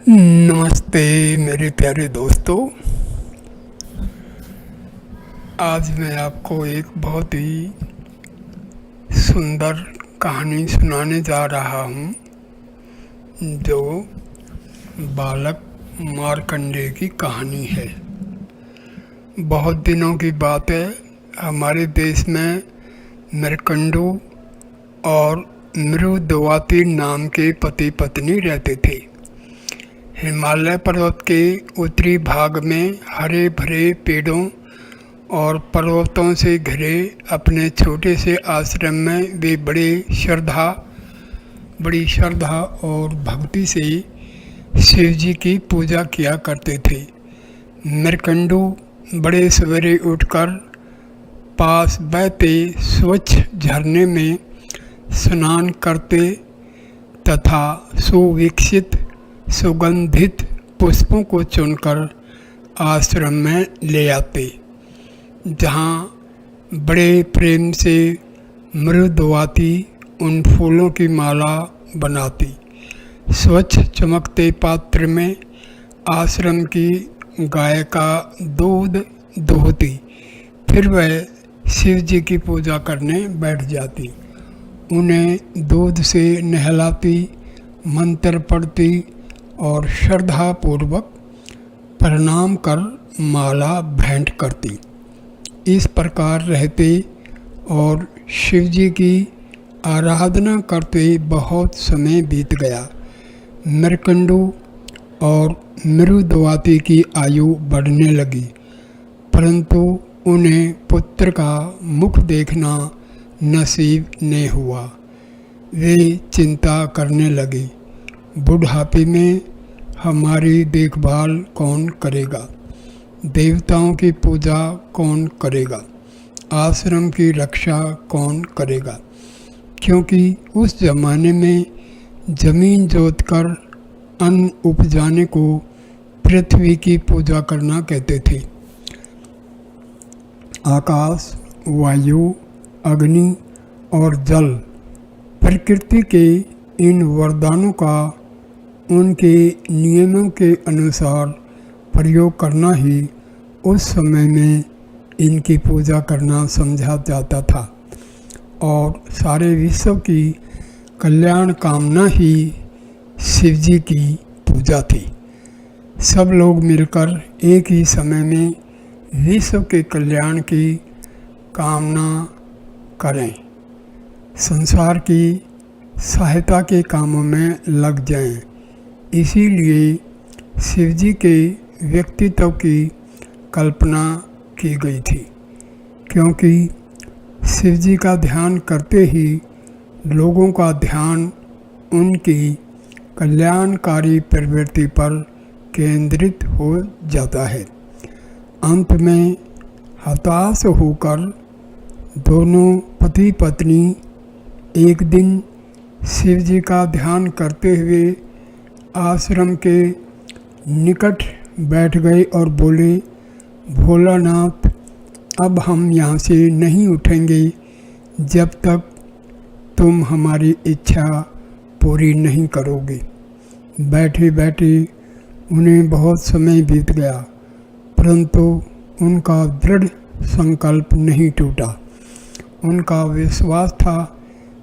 नमस्ते मेरे प्यारे दोस्तों। आज मैं आपको एक बहुत ही सुंदर कहानी सुनाने जा रहा हूँ, जो बालक मार्कंडेय की कहानी है। बहुत दिनों की बात है, हमारे देश में मृकंडू और मृदुवाती नाम के पति पत्नी रहते थे। हिमालय पर्वत के उत्तरी भाग में हरे भरे पेड़ों और पर्वतों से घिरे अपने छोटे से आश्रम में वे बड़ी श्रद्धा और भक्ति से शिव जी की पूजा किया करते थे। मृकंडू बड़े सवेरे उठकर पास बहते स्वच्छ झरने में स्नान करते तथा सुविकसित सुगंधित पुष्पों को चुनकर आश्रम में ले आते, जहाँ बड़े प्रेम से मृदुवाती उन फूलों की माला बनाती। स्वच्छ चमकते पात्र में आश्रम की गाय का दूध दोहती, फिर वह शिव जी की पूजा करने बैठ जाती। उन्हें दूध से नहलाती, मंत्र पढ़ती और श्रद्धापूर्वक प्रणाम कर माला भेंट करती। इस प्रकार रहते और शिव जी की आराधना करते बहुत समय बीत गया। मृकंडू और मृदुवाती की आयु बढ़ने लगी, परंतु उन्हें पुत्र का मुख देखना नसीब नहीं हुआ। वे चिंता करने लगे, बुढ़ापे में हमारी देखभाल कौन करेगा, देवताओं की पूजा कौन करेगा, आश्रम की रक्षा कौन करेगा। क्योंकि उस जमाने में जमीन जोतकर अन्न उपजाने को पृथ्वी की पूजा करना कहते थे। आकाश, वायु, अग्नि और जल प्रकृति के इन वरदानों का उनके नियमों के अनुसार प्रयोग करना ही उस समय में इनकी पूजा करना समझा जाता था, और सारे विश्व की कल्याण कामना ही शिव जी की पूजा थी। सब लोग मिलकर एक ही समय में विश्व के कल्याण की कामना करें, संसार की सहायता के कामों में लग जाएं। इसीलिए शिव जी के व्यक्तित्व की कल्पना की गई थी, क्योंकि शिव जी का ध्यान करते ही लोगों का ध्यान उनकी कल्याणकारी प्रवृत्ति पर केंद्रित हो जाता है। अंत में हताश होकर दोनों पति पत्नी एक दिन शिव जी का ध्यान करते हुए आश्रम के निकट बैठ गए और बोले, भोलानाथ, अब हम यहाँ से नहीं उठेंगे जब तक तुम हमारी इच्छा पूरी नहीं करोगे। बैठे बैठे उन्हें बहुत समय बीत गया, परंतु उनका दृढ़ संकल्प नहीं टूटा। उनका विश्वास था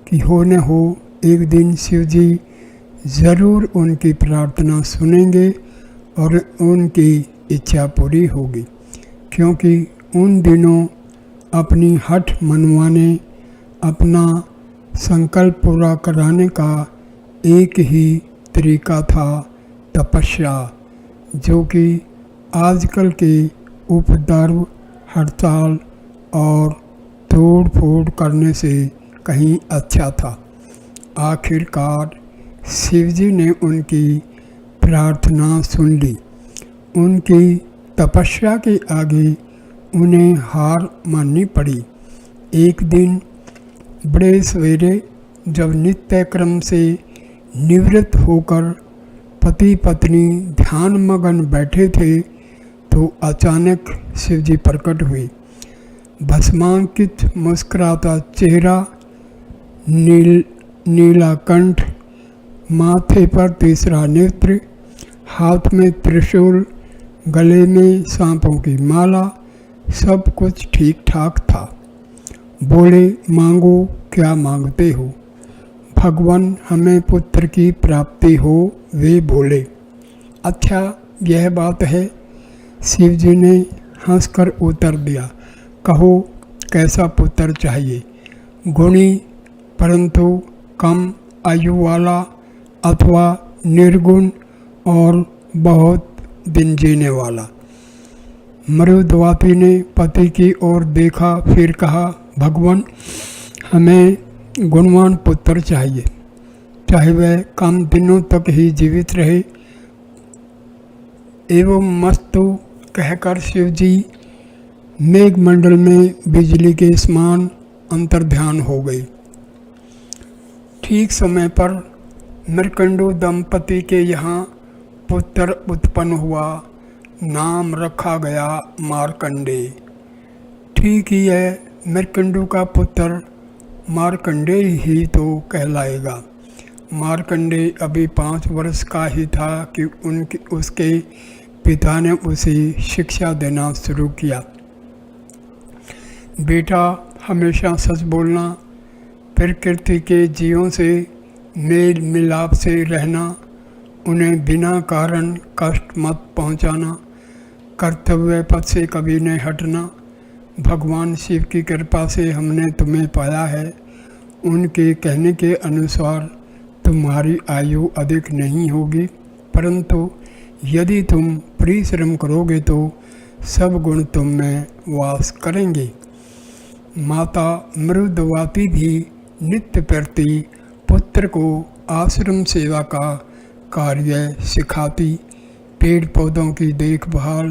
कि हो न हो एक दिन शिव जी ज़रूर उनकी प्रार्थना सुनेंगे और उनकी इच्छा पूरी होगी, क्योंकि उन दिनों अपनी हठ मनवाने, अपना संकल्प पूरा कराने का एक ही तरीका था, तपस्या, जो कि आजकल के उपद्रव, हड़ताल और तोड़ फोड़ करने से कहीं अच्छा था। आखिरकार शिव जी ने उनकी प्रार्थना सुन ली। उनकी तपस्या के आगे उन्हें हार माननी पड़ी। एक दिन बड़े सवेरे जब नित्य क्रम से निवृत्त होकर पति पत्नी ध्यान मगन बैठे थे, तो अचानक शिव जी प्रकट हुए। भस्मांकित मुस्कुराता चेहरा, नीला कंठ, माथे पर तीसरा नेत्र, हाथ में त्रिशूल, गले में सांपों की माला, सब कुछ ठीक ठाक था। बोले, मांगो क्या मांगते हो? भगवान हमें पुत्र की प्राप्ति हो। वे बोले, अच्छा यह बात है। शिव जी ने हंसकर उत्तर दिया, कहो कैसा पुत्र चाहिए? गुणी परंतु कम आयु वाला, अथवा निर्गुण और बहुत दिन जीने वाला? मरुदवाती ने पति की ओर देखा, फिर कहा, भगवान हमें गुणवान पुत्र चाहिए, चाहे वह कम दिनों तक ही जीवित रहे। एवं मस्तु कहकर शिव जी मेघमंडल में बिजली के समान अंतर्ध्यान हो गई। ठीक समय पर मृकंडु दंपति के यहाँ पुत्र उत्पन्न हुआ। नाम रखा गया मार्कंडेय। ठीक ही है, मृकंडु का पुत्र मार्कंडेय ही तो कहलाएगा। मार्कंडेय अभी 5 वर्ष का ही था कि उसके पिता ने उसे शिक्षा देना शुरू किया। बेटा, हमेशा सच बोलना, प्रकृति के जीवों से मेल मिलाप से रहना, उन्हें बिना कारण कष्ट मत पहुंचाना, कर्तव्य पथ से कभी नहीं हटना। भगवान शिव की कृपा से हमने तुम्हें पाया है। उनके कहने के अनुसार तुम्हारी आयु अधिक नहीं होगी, परंतु यदि तुम परिश्रम करोगे तो सब गुण तुम में वास करेंगे। माता मरुदवाती भी नित्य प्रति पुत्र को आश्रम सेवा का कार्य सिखाती, पेड़ पौधों की देखभाल,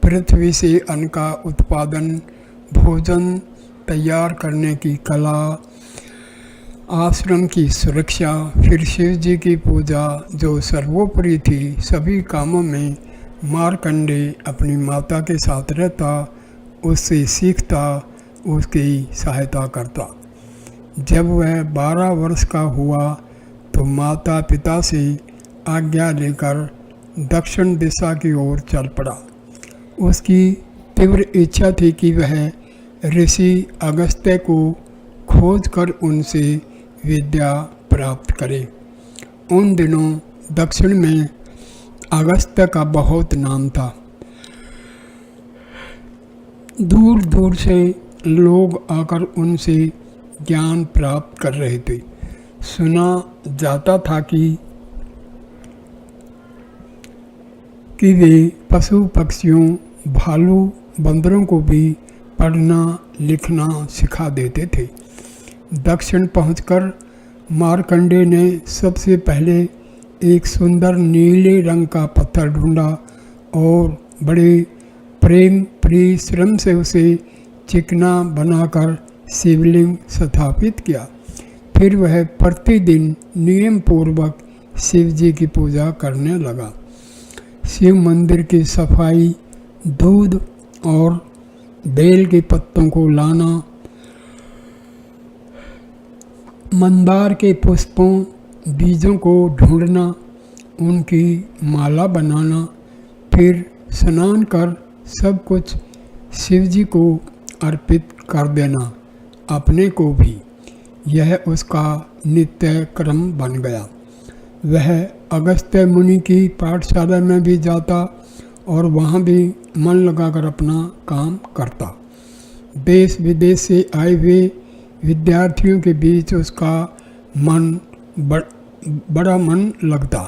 पृथ्वी से अन्न का उत्पादन, भोजन तैयार करने की कला, आश्रम की सुरक्षा, फिर शिव जी की पूजा जो सर्वोपरि थी, सभी कामों में मार्कंडेय अपनी माता के साथ रहता, उससे सीखता, उसकी सहायता करता। जब वह 12 वर्ष का हुआ तो माता पिता से आज्ञा लेकर दक्षिण दिशा की ओर चल पड़ा। उसकी तीव्र इच्छा थी कि वह ऋषि अगस्त्य को खोजकर उनसे विद्या प्राप्त करे। उन दिनों दक्षिण में अगस्त्य का बहुत नाम था। दूर दूर से लोग आकर उनसे ज्ञान प्राप्त कर रहे थे। सुना जाता था कि वे पशु पक्षियों, भालू, बंदरों को भी पढ़ना लिखना सिखा देते थे। दक्षिण पहुंचकर मार्कंडेय ने सबसे पहले एक सुंदर नीले रंग का पत्थर ढूंढा और बड़े प्रेम परिश्रम से उसे चिकना बनाकर शिवलिंग स्थापित किया। फिर वह प्रतिदिन नियम पूर्वक शिव जी की पूजा करने लगा। शिव मंदिर की सफाई, दूध और बेल के पत्तों को लाना, मंदार के पुष्पों बीजों को ढूंढना, उनकी माला बनाना, फिर स्नान कर सब कुछ शिव जी को अर्पित कर देना, अपने को भी। यह उसका नित्य क्रम बन गया। वह अगस्त्य मुनि की पाठशाला में भी जाता और वहाँ भी मन लगाकर अपना काम करता। देश विदेश से आए हुए विद्यार्थियों के बीच उसका बड़ा मन लगता।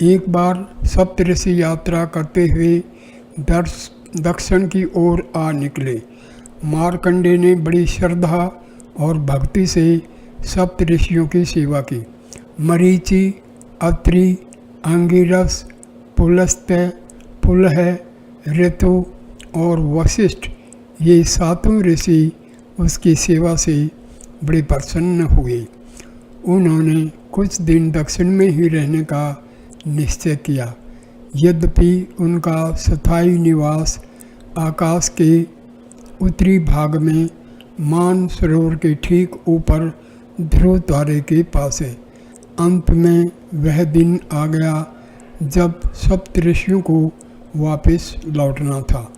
एक बार सप्तऋषि यात्रा करते हुए दक्षिण की ओर आ निकले। मार्कंडेय ने बड़ी श्रद्धा और भक्ति से सप्तऋषियों की सेवा की। मरीचि, अत्रि, अंगिरस, पुलस्त्य, पुलह, ऋतु और वशिष्ठ, ये 7 ऋषि उसकी सेवा से बड़े प्रसन्न हुए। उन्होंने कुछ दिन दक्षिण में ही रहने का निश्चय किया। यद्यपि उनका स्थायी निवास आकाश के उत्तरी भाग में मान सरोवर के ठीक ऊपर ध्रुव तारे के पास है। अंत में वह दिन आ गया जब सप्तऋषियों को वापस लौटना था।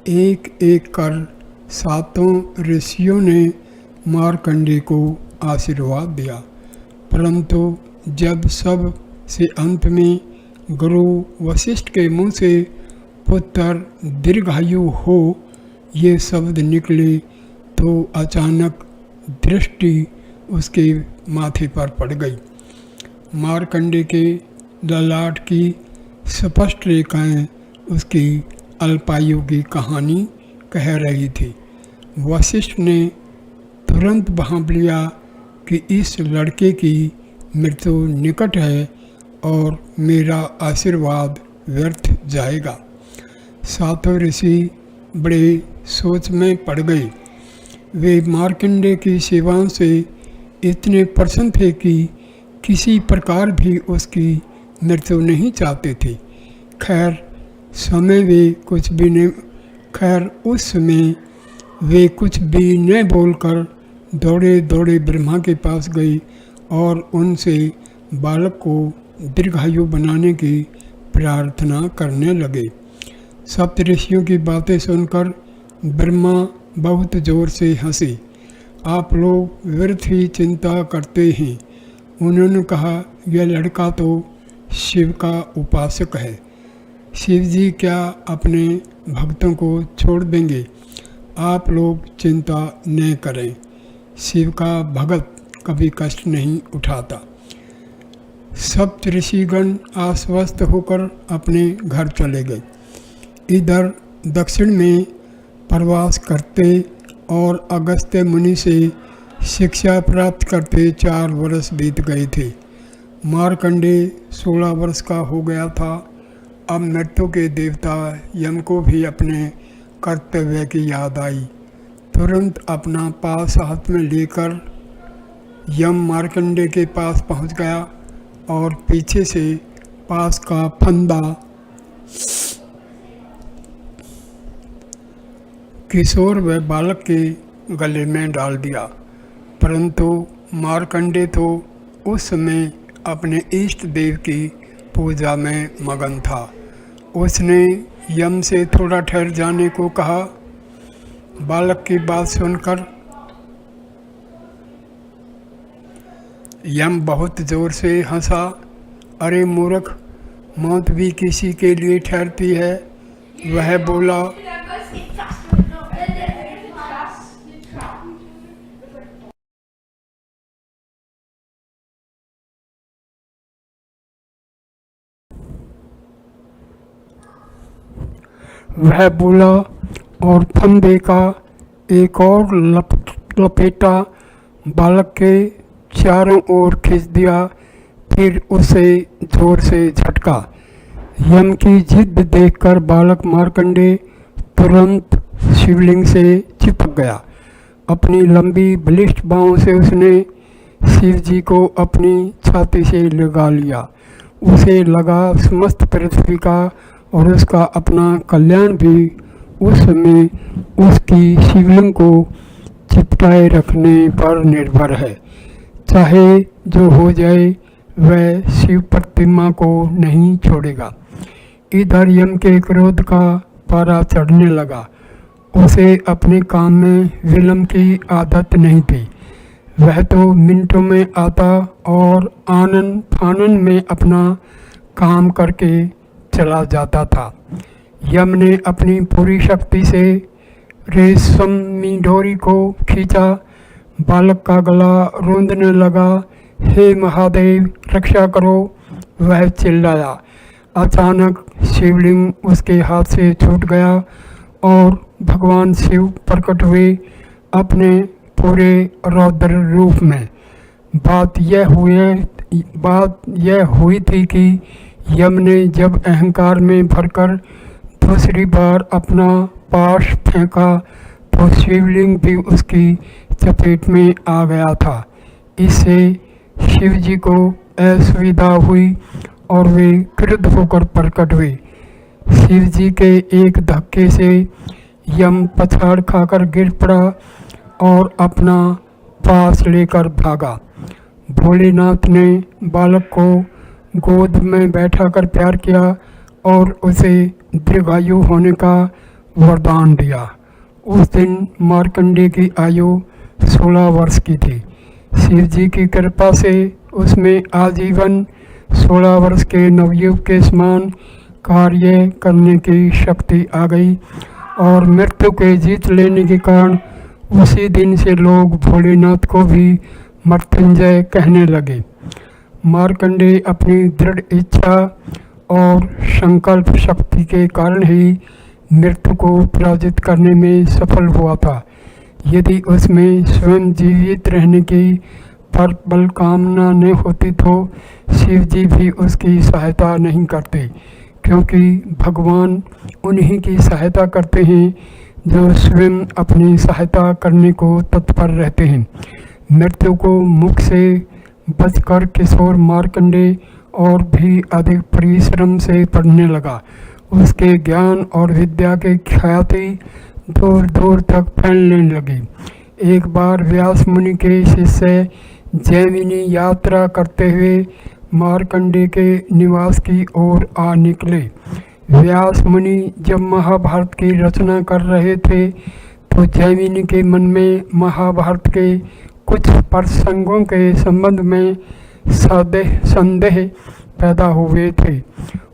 एक एक कर सातों ऋषियों ने मार्कंडेय को आशीर्वाद दिया, परंतु जब सब से अंत में गुरु वशिष्ठ के मुंह से पुत्र दीर्घायु हो ये शब्द निकले तो अचानक दृष्टि उसके माथे पर पड़ गई। मार्कंडेय के ललाट की स्पष्ट रेखाएं उसकी अल्पायु की कहानी कह रही थी। वशिष्ठ ने तुरंत भांप लिया कि इस लड़के की मृत्यु निकट है और मेरा आशीर्वाद व्यर्थ जाएगा। सातों ऋषि बड़े सोच में पड़ गए। वे मार्कंडेय की सेवाओं से इतने प्रसन्न थे कि किसी प्रकार भी उसकी मृत्यु नहीं चाहते थे। उस समय वे कुछ भी न बोलकर दौड़े दौड़े ब्रह्मा के पास गई और उनसे बालक को दीर्घायु बनाने की प्रार्थना करने लगे। सप्तऋषियों की बातें सुनकर ब्रह्मा बहुत जोर से हंसे। आप लोग व्यर्थ ही चिंता करते हैं। उन्होंने कहा, यह लड़का तो शिव का उपासक है। शिव जी क्या अपने भक्तों को छोड़ देंगे? आप लोग चिंता न करें। शिव का भगत कभी कष्ट नहीं उठाता। सप्त ऋषिगण आश्वस्त होकर अपने घर चले गए। इधर दक्षिण में प्रवास करते और अगस्त्य मुनि से शिक्षा प्राप्त करते 4 वर्ष बीत गए थे। मार्कंडेय 16 वर्ष का हो गया था। अब मृत्यु के देवता यम को भी अपने कर्तव्य की याद आई। तुरंत अपना पास हाथ में लेकर यम मार्कंडेय के पास पहुंच गया और पीछे से पास का फंदा किशोर व बालक के गले में डाल दिया। परंतु मार्कंडेय तो उस समय अपने इष्ट देव की पूजा में मगन था। उसने यम से थोड़ा ठहर जाने को कहा। बालक की बात सुनकर यम बहुत जोर से हंसा। अरे मूर्ख, मौत भी किसी के लिए ठहरती है। वह बोला, और फंदे का एक और लपेटा बालक के चारों ओर खींच दिया। फिर उसे जोर से झटका। यम की जिद देखकर बालक मार्कंडेय तुरंत शिवलिंग से चिपक गया। अपनी लंबी बलिष्ठ बाहों से उसने शिव जी को अपनी छाती से लगा लिया। उसे लगा समस्त पृथ्वी का और उसका अपना कल्याण भी उस समय उसकी शिवलिंग को चिपटाए रखने पर निर्भर है। चाहे जो हो जाए, वह शिव प्रतिमा को नहीं छोड़ेगा। इधर यम के क्रोध का पारा चढ़ने लगा। उसे अपने काम में विलंब की आदत नहीं थी। वह तो मिनटों में आता और आनन फानन में अपना काम करके चला जाता था। यम ने अपनी पूरी शक्ति से रेशमी डोरी को खींचा। बालक का गला रूंधने लगा। हे महादेव, रक्षा करो, वह चिल्लाया। अचानक शिवलिंग उसके हाथ से छूट गया और भगवान शिव प्रकट हुए अपने पूरे रौद्र रूप में। बात यह हुई थी कि यम ने जब अहंकार में भरकर दूसरी बार अपना पाश फेंका तो शिवलिंग भी उसकी चपेट में आ गया था। इससे शिव जी को असुविधा हुई और वे क्रुद्ध होकर प्रकट हुए। शिव जी के एक धक्के से यम पछाड़ खाकर गिर पड़ा और अपना पास लेकर भागा। भोलेनाथ ने बालक को गोद में बैठाकर प्यार किया और उसे दीर्घायु होने का वरदान दिया। उस दिन मार्कंडेय की आयु 16 वर्ष की थी। शिव जी की कृपा से उसमें आजीवन 16 वर्ष के नवयुवक के समान कार्य करने की शक्ति आ गई और मृत्यु के जीत लेने के कारण उसी दिन से लोग भोलेनाथ को भी मृत्युंजय कहने लगे। मार्कंडेय अपनी दृढ़ इच्छा और संकल्प शक्ति के कारण ही मृत्यु को पराजित करने में सफल हुआ था। यदि उसमें स्वयं जीवित रहने की प्रबल कामना न होती तो शिव जी भी उसकी सहायता नहीं करते, क्योंकि भगवान उन्हीं की सहायता करते हैं जो स्वयं अपनी सहायता करने को तत्पर रहते हैं। मृत्यु को मुख से बचकर किशोर मार्कंडेय और भी अधिक परिश्रम से पढ़ने लगा। उसके ज्ञान और विद्या की ख्याति दूर दूर तक फैलने लगी। एक बार व्यास मुनि के शिष्य जैमिनी यात्रा करते हुए मार्कंडेय के निवास की ओर आ निकले। व्यास मुनि जब महाभारत की रचना कर रहे थे तो जैमिनी के मन में महाभारत के कुछ प्रसंगों के संबंध में संदेह पैदा हुए थे।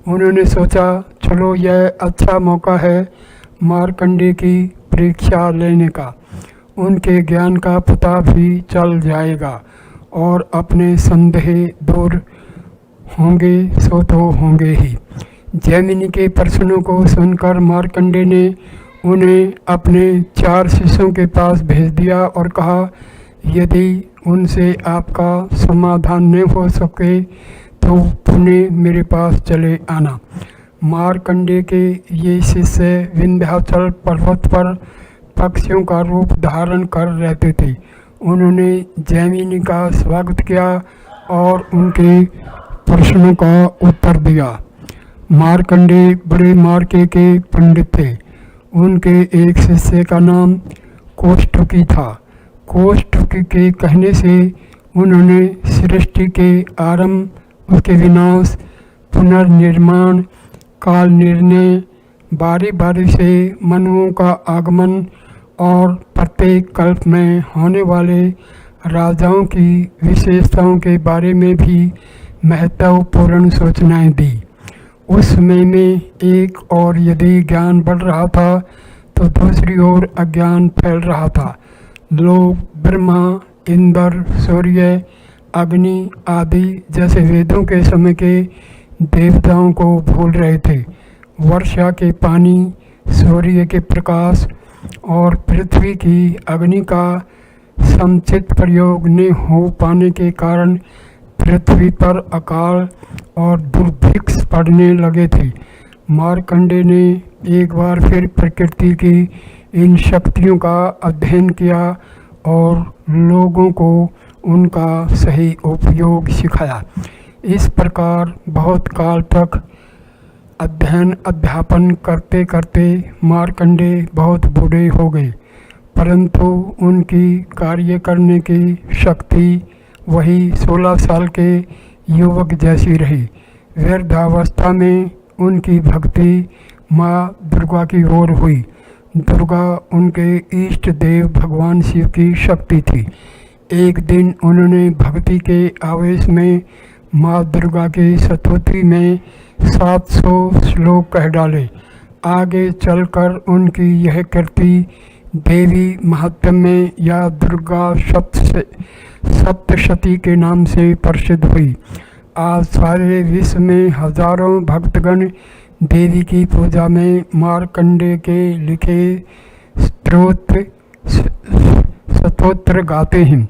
उन्होंने सोचा, चलो यह अच्छा मौका है मार्कंडेय की परीक्षा लेने का। उनके ज्ञान का पता भी चल जाएगा और अपने संदेह दूर होंगे सो तो होंगे ही। जैमिनी के प्रश्नों को सुनकर मार्कंडेय ने उन्हें अपने 4 शिष्यों के पास भेज दिया और कहा, यदि उनसे आपका समाधान न हो सके तो पुणे मेरे पास चले आना। मार्कंडेय के ये शिष्य विंध्याचल पर्वत पर पक्षियों का रूप धारण कर रहते थे। उन्होंने जैमिनी का स्वागत किया और उनके प्रश्नों का उत्तर दिया। मार्कंडेय बड़े मार्के के पंडित थे। उनके एक शिष्य का नाम कौष्टुकी था। कौष्टुकी के कहने से उन्होंने सृष्टि के आरंभ, उसके विनाश, पुनर्निर्माण, काल निर्णय, बारी बारी से मनुओं का आगमन और प्रत्येक कल्प में होने वाले राजाओं की विशेषताओं के बारे में भी महत्वपूर्ण सूचनाएं दी। उस समय में एक और यदि ज्ञान बढ़ रहा था तो दूसरी ओर अज्ञान फैल रहा था। लोग ब्रह्मा, इंद्र, सूर्य, अग्नि आदि जैसे वेदों के समय के देवताओं को भूल रहे थे। वर्षा के पानी, सूर्य के प्रकाश और पृथ्वी की अग्नि का समुचित प्रयोग न हो पाने के कारण पृथ्वी पर अकाल और दुर्भिक्ष पड़ने लगे थे। मार्कंडेय ने एक बार फिर प्रकृति की इन शक्तियों का अध्ययन किया और लोगों को उनका सही उपयोग सिखाया। इस प्रकार बहुत काल तक अध्ययन अध्यापन करते करते मार्कंडेय बहुत बूढ़े हो गए, परंतु उनकी कार्य करने की शक्ति वही 16 साल के युवक जैसी रही। वृद्धावस्था में उनकी भक्ति माँ दुर्गा की ओर हुई। दुर्गा उनके इष्ट देव भगवान शिव की शक्ति थी। एक दिन उन्होंने भक्ति के आवेश में माँ दुर्गा की स्तुति में 700 श्लोक कह डाले। आगे चलकर उनकी यह कृति देवी महात्म्य में या दुर्गा सप्तशती के नाम से प्रसिद्ध हुई। आज सारे विश्व में हजारों भक्तगण देवी की पूजा में मार्कंडेय के लिखे स्तोत्र गाते हैं।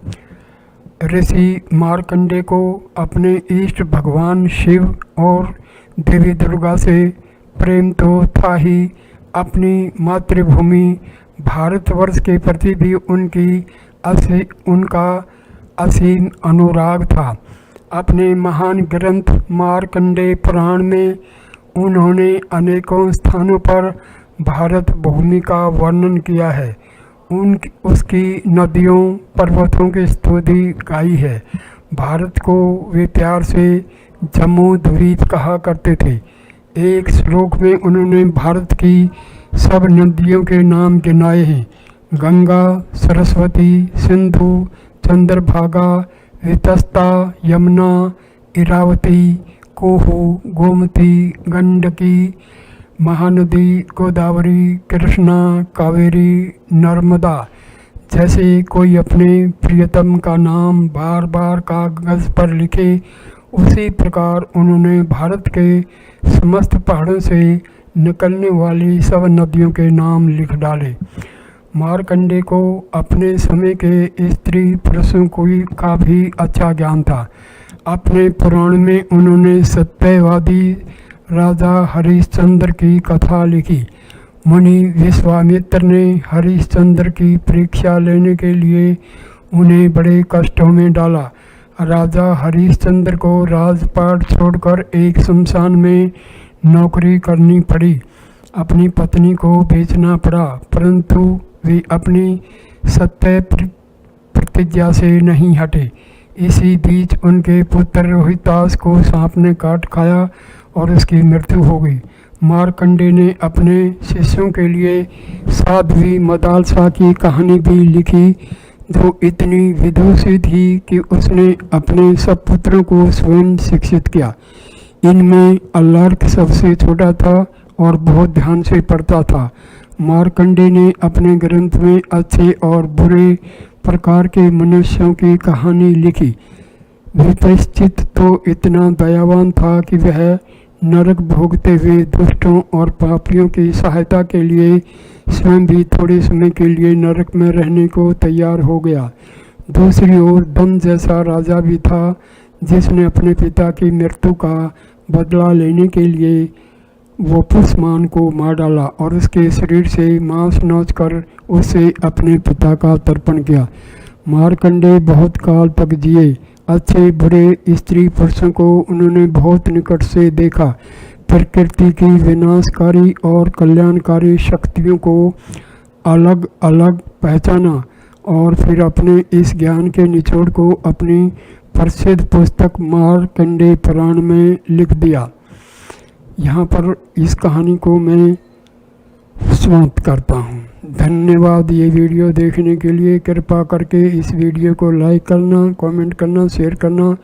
ऋषि मार्कंडेय को अपने इष्ट भगवान शिव और देवी दुर्गा से प्रेम तो था ही, अपनी मातृभूमि भारतवर्ष के प्रति भी उनका असीम अनुराग था। अपने महान ग्रंथ मार्कंडेय पुराण में उन्होंने अनेकों स्थानों पर भारत भूमि का वर्णन किया है। उसकी नदियों पर्वतों की स्तुति गाई है। भारत को वे प्यार से जम्बूद्वीप कहा करते थे। एक श्लोक में उन्होंने भारत की सब नदियों के नाम गिनाए हैं: गंगा, सरस्वती, सिंधु, चंद्रभागा, वितस्ता, यमुना, इरावती, कोहू, गोमती, गंडकी, महानदी, गोदावरी, कृष्णा, कावेरी, नर्मदा। जैसे कोई अपने प्रियतम का नाम बार बार कागज़ पर लिखे, उसी प्रकार उन्होंने भारत के समस्त पहाड़ों से निकलने वाली सब नदियों के नाम लिख डाले। मार्कंडेय को अपने समय के स्त्री पुरुषों का भी अच्छा ज्ञान था। अपने पुराण में उन्होंने सत्यवादी राजा हरिश्चंद्र की कथा लिखी। मुनि विश्वामित्र ने हरिश्चंद्र की परीक्षा लेने के लिए उन्हें बड़े कष्टों में डाला। राजा हरिश्चंद्र को राजपाट छोड़कर एक शमशान में नौकरी करनी पड़ी। अपनी पत्नी को बेचना पड़ा, परंतु वे अपनी सत्य प्रतिज्ञा से नहीं हटे। इसी बीच उनके पुत्र रोहितास को सांप ने काट खाया और उसकी मृत्यु हो गई। मार्कंडेय ने अपने शिष्यों के लिए साध्वी मदालसा की कहानी भी लिखी, जो इतनी विदुषी थी कि उसने अपने सब पुत्रों को स्वयं शिक्षित किया। इनमें अल्लार्क सबसे छोटा था और बहुत ध्यान से पढ़ता था। मार्कंडेय ने अपने ग्रंथ में अच्छे और बुरे प्रकार के मनुष्यों की कहानी लिखी। विपश्चित तो इतना दयावान था कि वह नरक भोगते हुए दुष्टों और पापियों की सहायता के लिए स्वयं भी थोड़े समय के लिए नरक में रहने को तैयार हो गया। दूसरी ओर दम जैसा राजा भी था, जिसने अपने पिता की मृत्यु का बदला लेने के लिए वपुष्मान को मार डाला और उसके शरीर से मांस नोच कर उसे अपने पिता का तर्पण किया। मार्कंडेय बहुत काल तक जिए। अच्छे बुरे स्त्री पुरुषों को उन्होंने बहुत निकट से देखा। प्रकृति की विनाशकारी और कल्याणकारी शक्तियों को अलग अलग पहचाना और फिर अपने इस ज्ञान के निचोड़ को अपनी प्रसिद्ध पुस्तक मार्कंडेय पुराण में लिख दिया। यहाँ पर इस कहानी को मैं समाप्त करता हूँ। धन्यवाद ये वीडियो देखने के लिए। कृपा करके इस वीडियो को लाइक करना, कमेंट करना, शेयर करना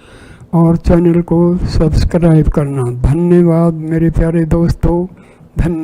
और चैनल को सब्सक्राइब करना। धन्यवाद मेरे प्यारे दोस्तों, धन्यवाद।